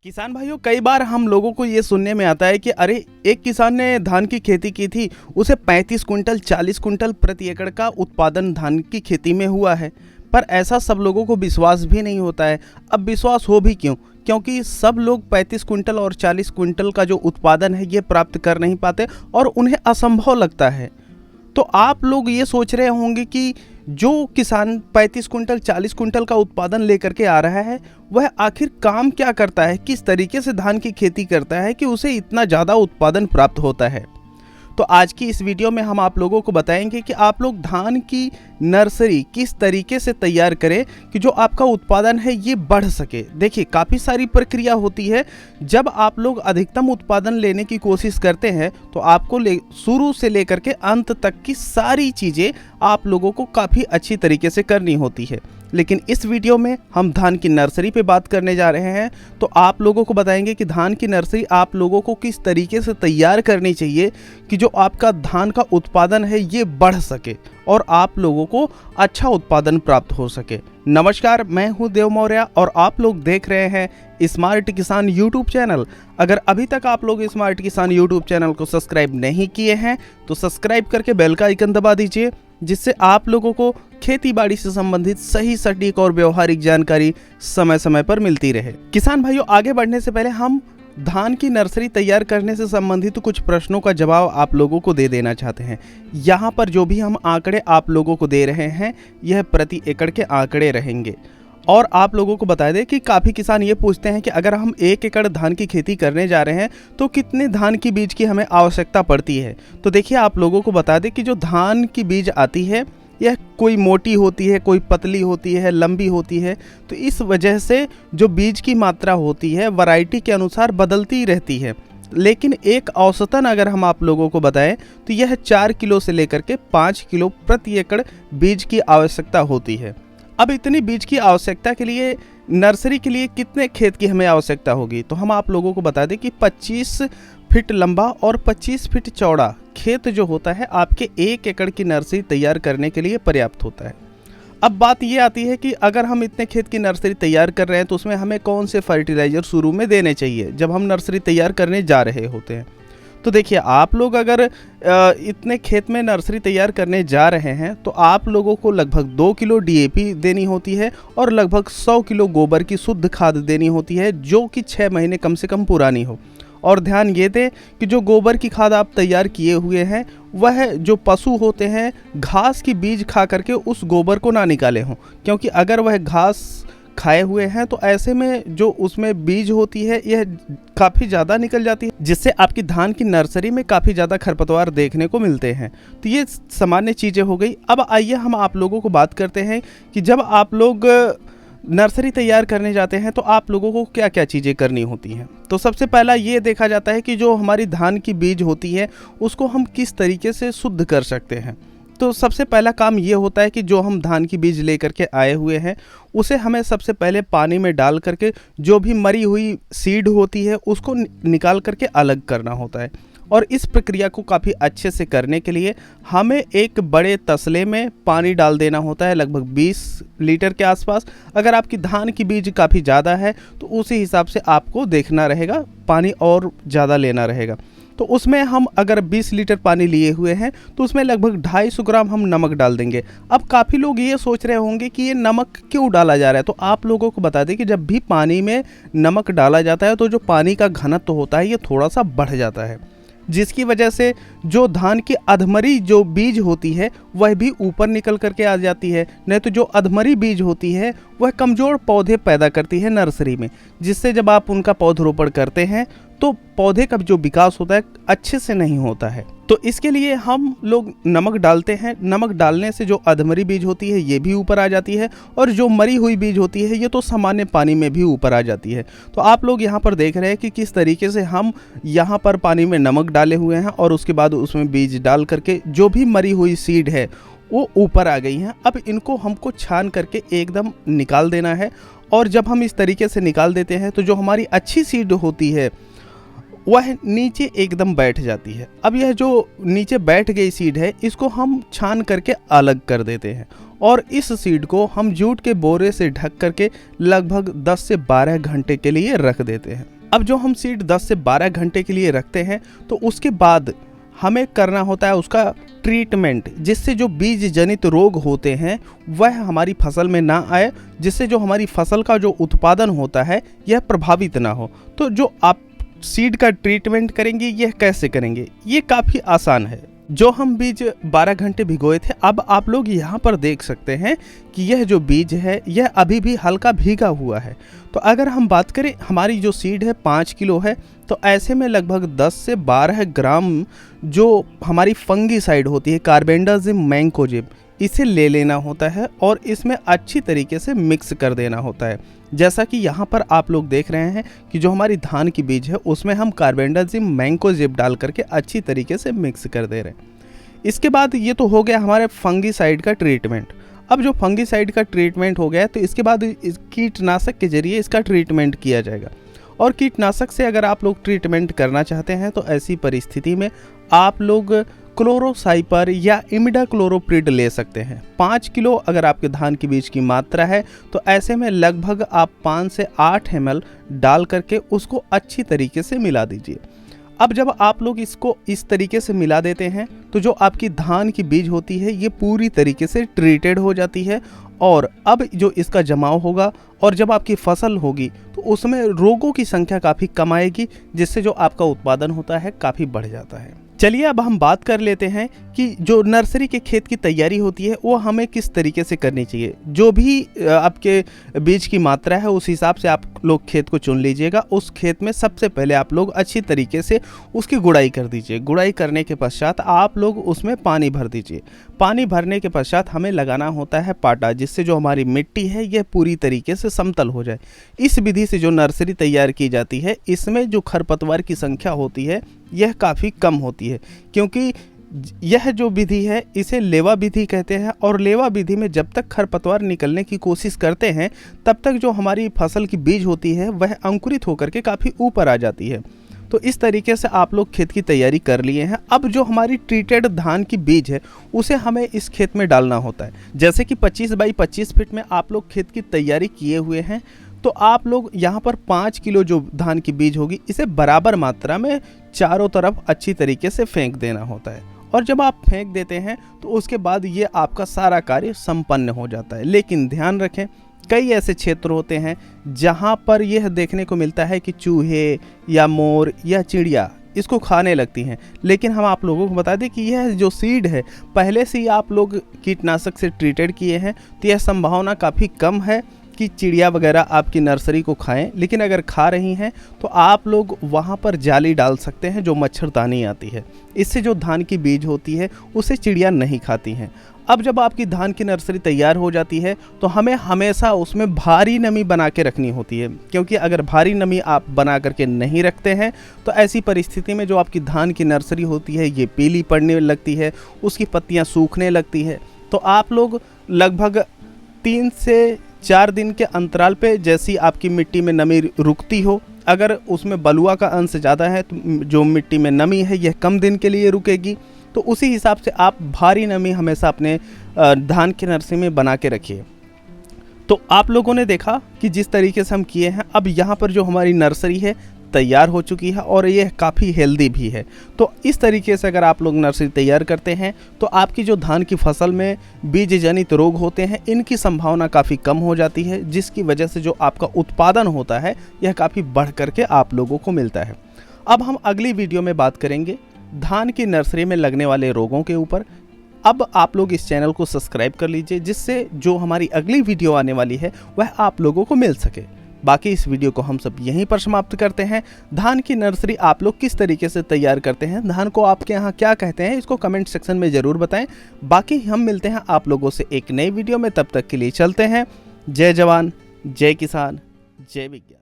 किसान भाइयों, कई बार हम लोगों को ये सुनने में आता है कि अरे, एक किसान ने धान की खेती की थी, उसे 35 कुंटल 40 कुंटल प्रति एकड़ का उत्पादन धान की खेती में हुआ है। पर ऐसा सब लोगों को विश्वास भी नहीं होता है। अब विश्वास हो भी क्यों? क्योंकि सब लोग 35 कुंटल और 40 कुंटल का जो उत्पादन है ये प्राप्त कर नहीं पाते और उन्हें असंभव लगता है। तो आप लोग ये सोच रहे होंगे कि जो किसान 35 कुंटल 40 कुंटल का उत्पादन लेकर के आ रहा है, वह आखिर काम क्या करता है, किस तरीके से धान की खेती करता है कि उसे इतना ज़्यादा उत्पादन प्राप्त होता है। तो आज की इस वीडियो में हम आप लोगों को बताएंगे कि आप लोग धान की नर्सरी किस तरीके से तैयार करें कि जो आपका उत्पादन है ये बढ़ सके। देखिए, काफ़ी सारी प्रक्रिया होती है। जब आप लोग अधिकतम उत्पादन लेने की कोशिश करते हैं तो आपको शुरू से लेकर के अंत तक की सारी चीज़ें आप लोगों को काफ़ी अच्छी तरीके से करनी होती है। लेकिन इस वीडियो में हम धान की नर्सरी पे बात करने जा रहे हैं, तो आप लोगों को बताएंगे कि धान की नर्सरी आप लोगों को किस तरीके से तैयार करनी चाहिए कि जो आपका धान का उत्पादन है ये बढ़ सके और आप लोगों को अच्छा उत्पादन प्राप्त हो सके। नमस्कार, मैं हूं देव मौर्य और आप लोग देख रहे हैं स्मार्ट किसान यूट्यूब चैनल। अगर अभी तक आप लोग स्मार्ट किसान यूट्यूब चैनल को सब्सक्राइब नहीं किए हैं तो सब्सक्राइब करके बेल का आइकन दबा दीजिए, जिससे आप लोगों को खेती बाड़ी से संबंधित सही, सटीक और व्यवहारिक जानकारी समय समय पर मिलती रहे। किसान भाइयों, आगे बढ़ने से पहले हम धान की नर्सरी तैयार करने से संबंधित कुछ प्रश्नों का जवाब आप लोगों को दे देना चाहते हैं। यहाँ पर जो भी हम आंकड़े आप लोगों को दे रहे हैं यह प्रति एकड़ के आंकड़े रहेंगे। और आप लोगों को बता दें कि काफ़ी किसान ये पूछते हैं कि अगर हम 1 एकड़ धान की खेती करने जा रहे हैं तो कितने धान की बीज की हमें आवश्यकता पड़ती है। तो देखिए, आप लोगों को बता दें कि जो धान की बीज आती है यह कोई मोटी होती है, कोई पतली होती है, लंबी होती है। तो इस वजह से जो बीज की मात्रा होती है वैरायटी के अनुसार बदलती रहती है। लेकिन एक औसतन अगर हम आप लोगों को बताएं तो यह 4 किलो से लेकर के 5 किलो प्रति एकड़ बीज की आवश्यकता होती है। अब इतनी बीज की आवश्यकता के लिए नर्सरी के लिए कितने खेत की हमें आवश्यकता होगी, तो हम आप लोगों को बता दें कि 25 फीट लंबा और 25 फीट चौड़ा खेत जो होता है आपके 1 एकड़ की नर्सरी तैयार करने के लिए पर्याप्त होता है। अब बात ये आती है कि अगर हम इतने खेत की नर्सरी तैयार कर रहे हैं तो उसमें हमें कौन से फर्टिलाइज़र शुरू में देने चाहिए जब हम नर्सरी तैयार करने जा रहे होते हैं। तो देखिए, आप लोग अगर इतने खेत में नर्सरी तैयार करने जा रहे हैं तो आप लोगों को लगभग 2 किलो डीएपी देनी होती है और लगभग 100 किलो गोबर की शुद्ध खाद देनी होती है, जो कि 6 महीने कम से कम पुरानी हो। और ध्यान ये दें कि जो गोबर की खाद आप तैयार किए हुए हैं वह जो पशु होते हैं घास की बीज खा करके उस गोबर को ना निकाले हों, क्योंकि अगर वह घास खाए हुए हैं तो ऐसे में जो उसमें बीज होती है यह काफ़ी ज़्यादा निकल जाती है, जिससे आपकी धान की नर्सरी में काफ़ी ज़्यादा खरपतवार देखने को मिलते हैं। तो ये सामान्य चीज़ें हो गई। अब आइए हम आप लोगों को बात करते हैं कि जब आप लोग नर्सरी तैयार करने जाते हैं तो आप लोगों को क्या क्या चीज़ें करनी होती हैं। तो सबसे पहला ये देखा जाता है कि जो हमारी धान की बीज होती है उसको हम किस तरीके से शुद्ध कर सकते हैं। तो सबसे पहला काम ये होता है कि जो हम धान की बीज लेकर के आए हुए हैं उसे हमें सबसे पहले पानी में डाल करके जो भी मरी हुई सीड होती है उसको निकाल करके अलग करना होता है। और इस प्रक्रिया को काफ़ी अच्छे से करने के लिए हमें एक बड़े तसले में पानी डाल देना होता है, लगभग 20 लीटर के आसपास। अगर आपकी धान की बीज काफ़ी ज़्यादा है तो उसी हिसाब से आपको देखना रहेगा, पानी और ज़्यादा लेना रहेगा। तो उसमें हम अगर 20 लीटर पानी लिए हुए हैं तो उसमें लगभग 250 ग्राम हम नमक डाल देंगे। अब काफ़ी लोग ये सोच रहे होंगे कि ये नमक क्यों डाला जा रहा है, तो आप लोगों को बता दें कि जब भी पानी में नमक डाला जाता है तो जो पानी का घनत्व होता है ये थोड़ा सा बढ़ जाता है, जिसकी वजह से जो धान की अधमरी जो बीज होती है वह भी ऊपर निकल करके आ जाती है। नहीं तो जो अधमरी बीज होती है वह कमज़ोर पौधे पैदा करती है नर्सरी में, जिससे जब आप उनका पौधरोपण करते हैं तो पौधे का जो विकास होता है अच्छे से नहीं होता है। तो इसके लिए हम लोग नमक डालते हैं। नमक डालने से जो अधमरी बीज होती है ये भी ऊपर आ जाती है और जो मरी हुई बीज होती है ये तो सामान्य पानी में भी ऊपर आ जाती है। तो आप लोग यहाँ पर देख रहे हैं कि किस तरीके से हम यहाँ पर पानी में नमक डाले हुए हैं और उसके बाद उसमें बीज डाल करके जो भी मरी हुई सीड है वो ऊपर आ गई हैं। अब इनको हमको छान करके एकदम निकाल देना है। और जब हम इस तरीके से निकाल देते हैं तो जो हमारी अच्छी सीड होती है वह नीचे एकदम बैठ जाती है। अब यह जो नीचे बैठ गई सीड है इसको हम छान करके अलग कर देते हैं और इस सीड को हम जूट के बोरे से ढक करके लगभग 10 से 12 घंटे के लिए रख देते हैं। अब जो हम सीड 10 से 12 घंटे के लिए रखते हैं तो उसके बाद हमें करना होता है उसका ट्रीटमेंट, जिससे जो बीज जनित रोग होते हैं वह हमारी फसल में ना आए, जिससे जो हमारी फसल का जो उत्पादन होता है यह प्रभावित ना हो। तो जो आप सीड का ट्रीटमेंट करेंगे यह कैसे करेंगे, ये काफ़ी आसान है। जो हम बीज 12 घंटे भिगोए थे, अब आप लोग यहाँ पर देख सकते हैं कि यह जो बीज है यह अभी भी हल्का भीगा हुआ है। तो अगर हम बात करें, हमारी जो सीड है 5 किलो है, तो ऐसे में लगभग 10 से 12 ग्राम जो हमारी फंगीसाइड होती है कार्बेंडाजिम मैंकोजेब, इसे ले लेना होता है और इसमें अच्छी तरीके से मिक्स कर देना होता है। जैसा कि यहाँ पर आप लोग देख रहे हैं कि जो हमारी धान की बीज है उसमें हम कार्बेंडाजिम मैंकोजेब डाल करके अच्छी तरीके से मिक्स कर दे रहे हैं। इसके बाद ये तो हो गया हमारे फंगीसाइड का ट्रीटमेंट। अब जो फंगीसाइड का ट्रीटमेंट हो गया तो इसके बाद कीटनाशक के जरिए इसका ट्रीटमेंट किया जाएगा। और कीटनाशक से अगर आप लोग ट्रीटमेंट करना चाहते हैं तो ऐसी परिस्थिति में आप लोग क्लोरोसाइपर या इमिडाक्लोरोप्रिड ले सकते हैं। 5 किलो अगर आपके धान की बीज की मात्रा है तो ऐसे में लगभग आप 5 से 8 ml डाल करके उसको अच्छी तरीके से मिला दीजिए। अब जब आप लोग इसको इस तरीके से मिला देते हैं तो जो आपकी धान की बीज होती है ये पूरी तरीके से ट्रीटेड हो जाती है और अब जो इसका जमाव होगा और जब आपकी फसल होगी तो उसमें रोगों की संख्या काफ़ी कम आएगी, जिससे जो आपका उत्पादन होता है काफ़ी बढ़ जाता है। चलिए अब हम बात कर लेते हैं कि जो नर्सरी के खेत की तैयारी होती है वो हमें किस तरीके से करनी चाहिए। जो भी आपके बीज की मात्रा है उस हिसाब से आप लोग खेत को चुन लीजिएगा। उस खेत में सबसे पहले आप लोग अच्छी तरीके से उसकी गुड़ाई कर दीजिए। गुड़ाई करने के पश्चात आप लोग उसमें पानी भर दीजिए। पानी भरने के पश्चात हमें लगाना होता है पाटा, जिससे जो हमारी मिट्टी है यह पूरी तरीके से समतल हो जाए। इस विधि से जो नर्सरी तैयार की जाती है इसमें जो खरपतवार की संख्या होती है यह काफ़ी कम होती है, क्योंकि यह जो विधि है इसे लेवा विधि कहते हैं। और लेवा विधि में जब तक खरपतवार निकलने की कोशिश करते हैं तब तक जो हमारी फसल की बीज होती है वह अंकुरित होकर के काफ़ी ऊपर आ जाती है। तो इस तरीके से आप लोग खेत की तैयारी कर लिए हैं। अब जो हमारी ट्रीटेड धान की बीज है उसे हमें इस खेत में डालना होता है। जैसे कि 25 बाई 25 फीट में आप लोग खेत की तैयारी किए हुए हैं, तो आप लोग यहाँ पर 5 किलो जो धान की बीज होगी इसे बराबर मात्रा में चारों तरफ अच्छी तरीके से फेंक देना होता है। और जब आप फेंक देते हैं तो उसके बाद ये आपका सारा कार्य संपन्न हो जाता है। लेकिन ध्यान रखें, कई ऐसे क्षेत्र होते हैं जहाँ पर यह देखने को मिलता है कि चूहे या मोर या चिड़िया इसको खाने लगती हैं। लेकिन हम आप लोगों को बता दें कि यह जो सीड है पहले से ही आप लोग कीटनाशक से ट्रीटेड किए हैं, तो यह संभावना काफ़ी कम है कि चिड़िया वगैरह आपकी नर्सरी को खाएं। लेकिन अगर खा रही हैं तो आप लोग वहाँ पर जाली डाल सकते हैं जो मच्छरदानी आती है। इससे जो धान की बीज होती है उसे चिड़िया नहीं खाती हैं। अब जब आपकी धान की नर्सरी तैयार हो जाती है तो हमें हमेशा उसमें भारी नमी बना के रखनी होती है, क्योंकि अगर भारी नमी आप बना करके नहीं रखते हैं तो ऐसी परिस्थिति में जो आपकी धान की नर्सरी होती है ये पीली पड़ने लगती है, उसकी पत्तियां सूखने लगती है। तो आप लोग लगभग 3 से 4 दिन के अंतराल पे जैसी आपकी मिट्टी में नमी रुकती हो, अगर उसमें बलुआ का अंश ज़्यादा है तो जो मिट्टी में नमी है यह कम दिन के लिए रुकेगी, तो उसी हिसाब से आप भारी नमी हमेशा अपने धान की नर्सरी में बना के रखिए। तो आप लोगों ने देखा कि जिस तरीके से हम किए हैं, अब यहाँ पर जो हमारी नर्सरी है तैयार हो चुकी है और यह काफ़ी हेल्दी भी है। तो इस तरीके से अगर आप लोग नर्सरी तैयार करते हैं तो आपकी जो धान की फसल में बीज जनित रोग होते हैं इनकी संभावना काफ़ी कम हो जाती है, जिसकी वजह से जो आपका उत्पादन होता है यह काफ़ी बढ़ करके आप लोगों को मिलता है। अब हम अगली वीडियो में बात करेंगे धान की नर्सरी में लगने वाले रोगों के ऊपर। अब आप लोग इस चैनल को सब्सक्राइब कर लीजिए, जिससे जो हमारी अगली वीडियो आने वाली है वह आप लोगों को मिल सके। बाकी इस वीडियो को हम सब यहीं पर समाप्त करते हैं। धान की नर्सरी आप लोग किस तरीके से तैयार करते हैं, धान को आपके यहाँ क्या कहते हैं, इसको कमेंट सेक्शन में ज़रूर बताएं। बाकी हम मिलते हैं आप लोगों से एक नई वीडियो में, तब तक के लिए चलते हैं। जय जवान, जय किसान, जय विज्ञान।